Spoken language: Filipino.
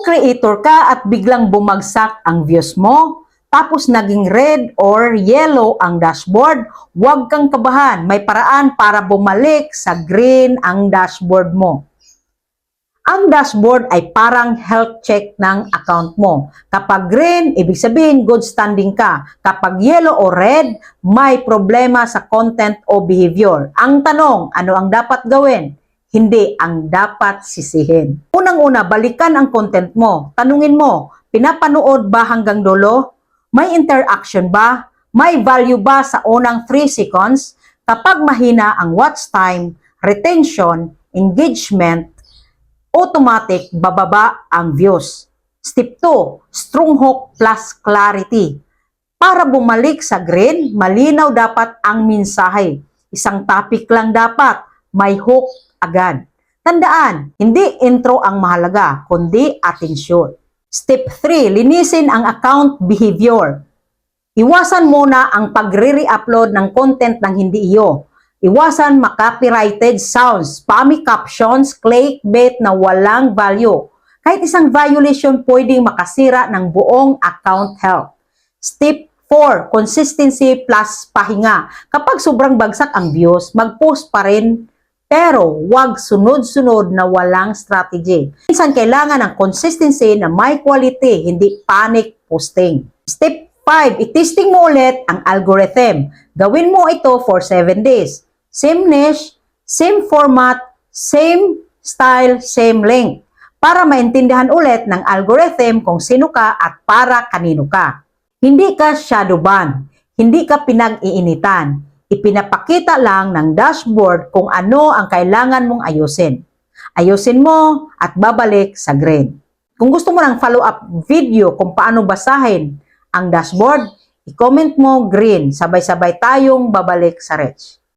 creator ka at biglang bumagsak ang views mo, tapos naging red or yellow ang dashboard, huwag kang kabahan. May paraan para bumalik sa green ang dashboard mo. Ang dashboard ay parang health check ng account mo. Kapag green, ibig sabihin good standing ka. Kapag yellow o red, may problema sa content o behavior. Ang tanong, ano ang dapat gawin? Hindi ang dapat sisihin. Unang-una, balikan ang content mo. Tanungin mo, pinapanood ba hanggang dulo? May interaction ba? May value ba sa unang 3 seconds? Kapag mahina ang watch time, retention, engagement, automatic bababa ang views. Step 2, strong hook plus clarity. Para bumalik sa green, malinaw dapat ang mensahe. Isang topic lang dapat, may hook agad. Tandaan, hindi intro ang mahalaga, kundi atensyon. Step 3, linisin ang account behavior. Iwasan muna ang pagre-re-upload ng content ng hindi iyo. Iwasan copyrighted sounds, spammy captions, clickbait na walang value. Kahit isang violation pwedeng makasira ng buong account health. Step 4, consistency plus pahinga. Kapag sobrang bagsak ang views, mag-post pa rin, pero wag sunod-sunod na walang strategy. Minsan kailangan ng consistency na may quality, hindi panic posting. Step 5, itesting mo ulit ang algorithm. Gawin mo ito for 7 days. Same niche, same format, same style, same link. Para maintindihan ulit ng algorithm kung sino ka at para kanino ka. Hindi ka shadow ban, hindi ka pinag-iinitan. Ipinapakita lang ng dashboard kung ano ang kailangan mong ayusin. Ayusin mo at babalik sa green. Kung gusto mo ng follow-up video kung paano basahin ang dashboard, i-comment mo green. Sabay-sabay tayong babalik sa red.